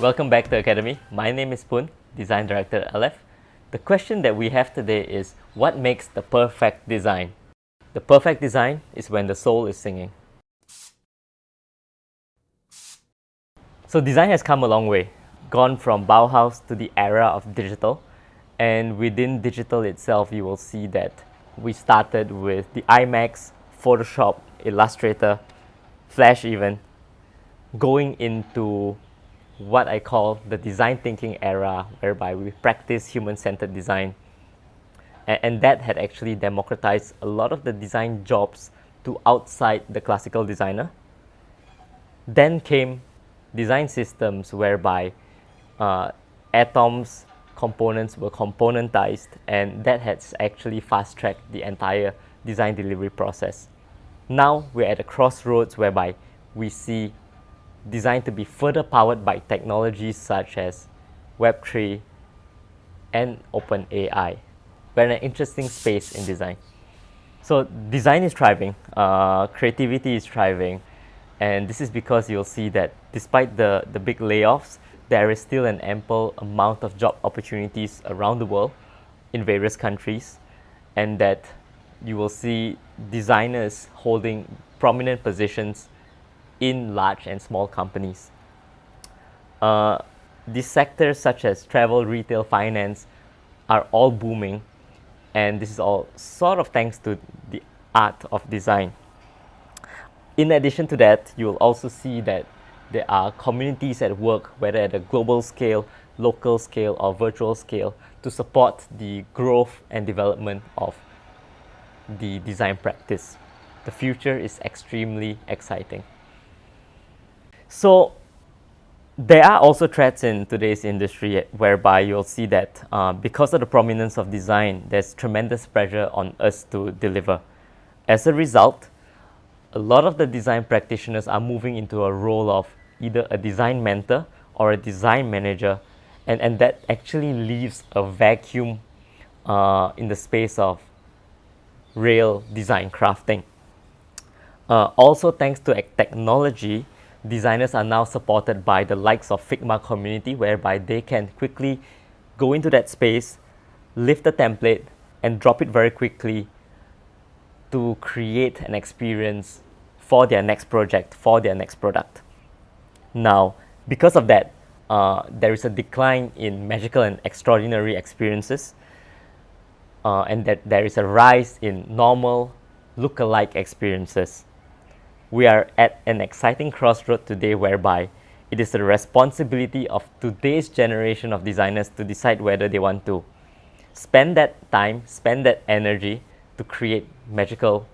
Welcome back to Academy. My name is Poon, Design Director at Aleph. The question that we have today is, what makes the perfect design? The perfect design is when the soul is singing. So design has come a long way, gone from Bauhaus to the era of digital. And within digital itself, you will see that we started with the iMacs, Photoshop, Illustrator, Flash even, going into what I call the design thinking era, whereby we practice human-centered design. And that had actually democratized a lot of the design jobs to outside the classical designer. Then came design systems whereby atoms, components were componentized, and that has actually fast-tracked the entire design delivery process. Now we're at a crossroads whereby we see design to be further powered by technologies such as Web3 and OpenAI. We're in an interesting space in design. So design is thriving, creativity is thriving, and this is because you'll see that despite the big layoffs, there is still an ample amount of job opportunities around the world in various countries, and that you will see designers holding prominent positions in large and small companies. These sectors such as travel, retail, finance are all booming, and this is all sort of thanks to the art of design. In addition to that, you will also see that there are communities at work, whether at a global scale, local scale, or virtual scale, to support the growth and development of the design practice. The future is extremely exciting. So there are also threats in today's industry whereby you'll see that because of the prominence of design, there's tremendous pressure on us to deliver. As a result, a lot of the design practitioners are moving into a role of either a design mentor or a design manager, and that actually leaves a vacuum in the space of real design crafting. Also, thanks to technology, designers are now supported by the likes of Figma community, whereby they can quickly go into that space, lift the template, and drop it very quickly to create an experience for their next project, for their next product. Now, because of that, there is a decline in magical and extraordinary experiences, and that there is a rise in normal, look-alike experiences. We are at an exciting crossroad today whereby it is the responsibility of today's generation of designers to decide whether they want to spend that time, spend that energy to create magical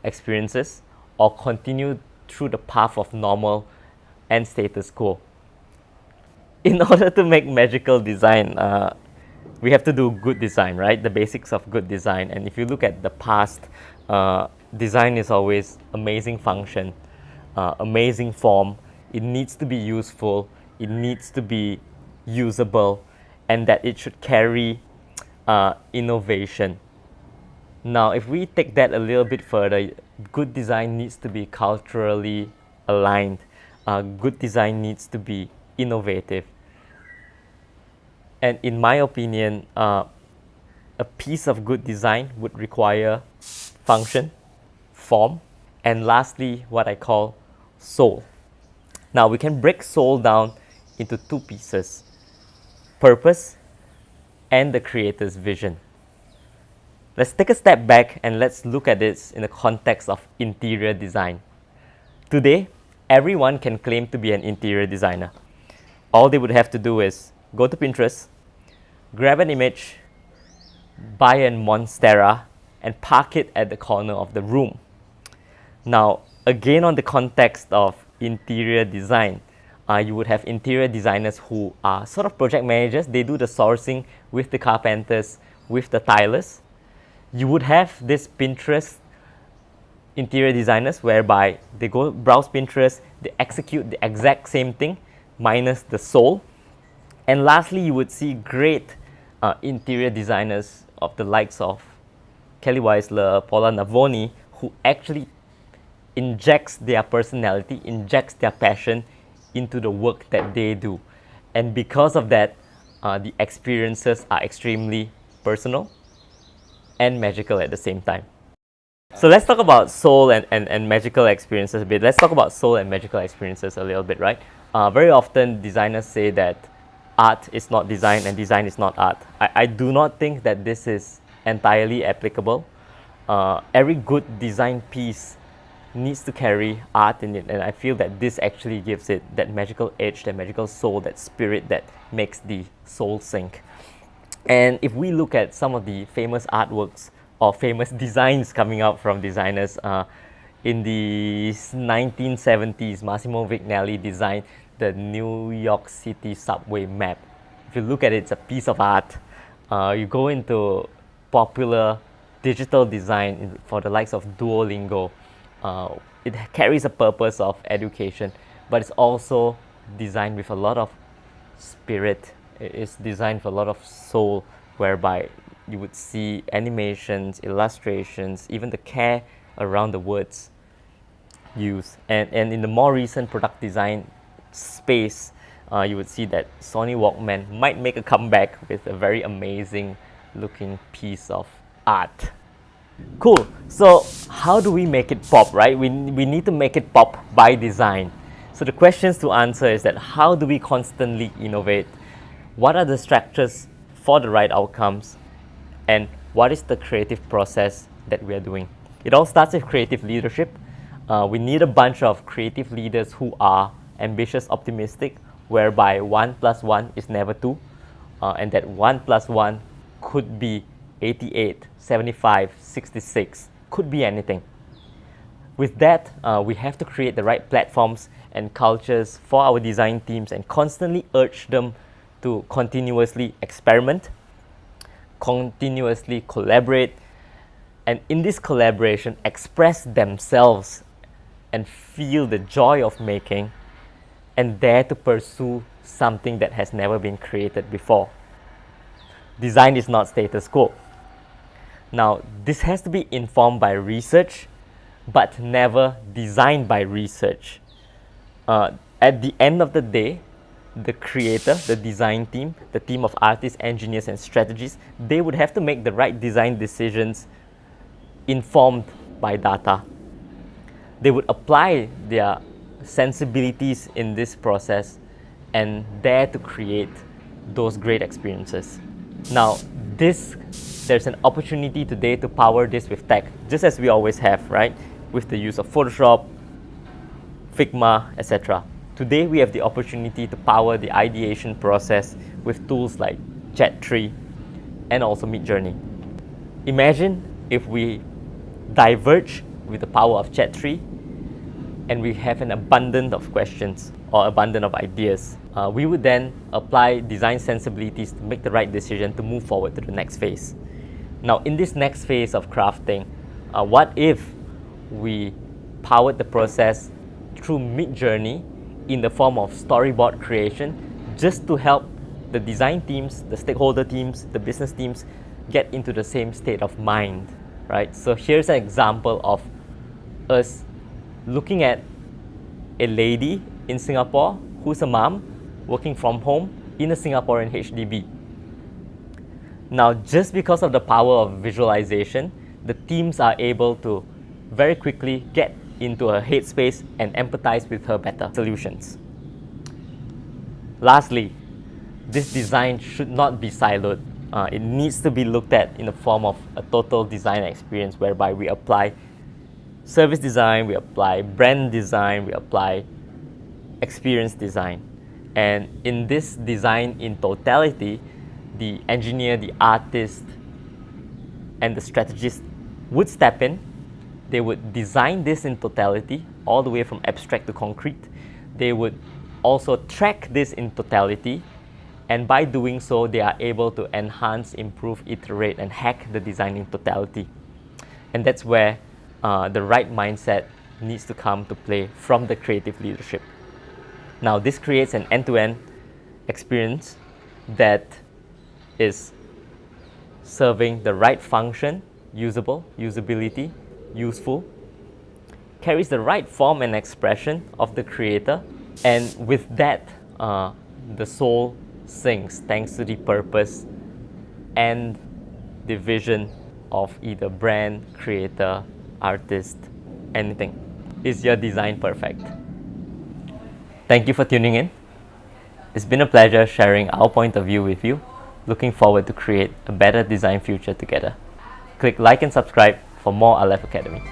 experiences, or continue through the path of normal and status quo. In order to make magical design, we have to do good design, right? The basics of good design. And if you look at the past, design is always amazing function, amazing form. It needs to be useful, it needs to be usable, and that it should carry innovation. Now, if we take that a little bit further, good design needs to be culturally aligned. Good design needs to be innovative. And in my opinion, a piece of good design would require function, form, and lastly, what I call soul. Now, we can break soul down into two pieces: purpose and the creator's vision. Let's take a step back and let's look at this in the context of interior design. Today, everyone can claim to be an interior designer. All they would have to do is go to Pinterest, grab an image, buy a Monstera, and park it at the corner of the room. Now, again, on the context of interior design, you would have interior designers who are sort of project managers. They do the sourcing with the carpenters, with the tilers. You would have this Pinterest interior designers whereby they go browse Pinterest, they execute the exact same thing minus the soul. And lastly, you would see great interior designers of the likes of Kelly Weisler, Paula Navoni, who actually injects their personality, injects their passion into the work that they do. And because of that, the experiences are extremely personal and magical at the same time. So let's talk about soul and magical experiences a bit. Let's talk about soul and magical experiences a little bit, right? Very often designers say that art is not design and design is not art. I do not think that this is entirely applicable. Every good design piece needs to carry art in it, and I feel that this actually gives it that magical edge, that magical soul, that spirit that makes the soul sink. And if we look at some of the famous artworks or famous designs coming out from designers, in the 1970s, Massimo Vignelli designed the New York City subway map. If you look at it, it's a piece of art. You go into popular digital design for the likes of Duolingo. It carries a purpose of education, but it's also designed with a lot of spirit. It's designed for a lot of soul, whereby you would see animations, illustrations, even the care around the words used. And in the more recent product design space, you would see that Sony Walkman might make a comeback with a very amazing looking piece of art. Cool. So how do we make it pop, right? We need to make it pop by design. So the questions to answer is that how do we constantly innovate? What are the structures for the right outcomes? And what is the creative process that we are doing? It all starts with creative leadership. We need a bunch of creative leaders who are ambitious, optimistic, whereby 1 + 1 is never 2, and that 1 + 1 could be 88, 75, 66, could be anything. With that, we have to create the right platforms and cultures for our design teams and constantly urge them to continuously experiment, continuously collaborate, and in this collaboration express themselves and feel the joy of making and dare to pursue something that has never been created before. Design is not status quo. Now, this has to be informed by research, but never designed by research. At the end of the day, the creator, the design team, the team of artists, engineers, and strategists, they would have to make the right design decisions informed by data. They would apply their sensibilities in this process and dare to create those great experiences. Now, there's an opportunity today to power this with tech, just as we always have, right? With the use of Photoshop, Figma, etc. Today, we have the opportunity to power the ideation process with tools like Chat3 and also Midjourney. Imagine if we diverge with the power of Chat3 and we have an abundance of questions or abundance of ideas. We would then apply design sensibilities to make the right decision to move forward to the next phase. Now, in this next phase of crafting, what if we powered the process through Midjourney in the form of storyboard creation, just to help the design teams, the stakeholder teams, the business teams get into the same state of mind, right? So here's an example of us looking at a lady in Singapore who's a mom working from home in a Singaporean HDB. Now, just because of the power of visualization, the teams are able to very quickly get into her headspace and empathize with her better solutions. Lastly, this design should not be siloed. It needs to be looked at in the form of a total design experience whereby we apply service design, we apply brand design, we apply experience design. And in this design in totality, the engineer, the artist, and the strategist would step in. They would design this in totality, all the way from abstract to concrete. They would also track this in totality, and by doing so, they are able to enhance, improve, iterate, and hack the design in totality. And that's where the right mindset needs to come to play from the creative leadership. Now, this creates an end-to-end experience that is serving the right function, usable, usability, useful, carries the right form and expression of the creator, and with that, the soul sings thanks to the purpose and the vision of either brand, creator, artist, anything. Is your design perfect? Thank you for tuning in. It's been a pleasure sharing our point of view with you. Looking forward to create a better design future together. Click like and subscribe for more Aleph Academy.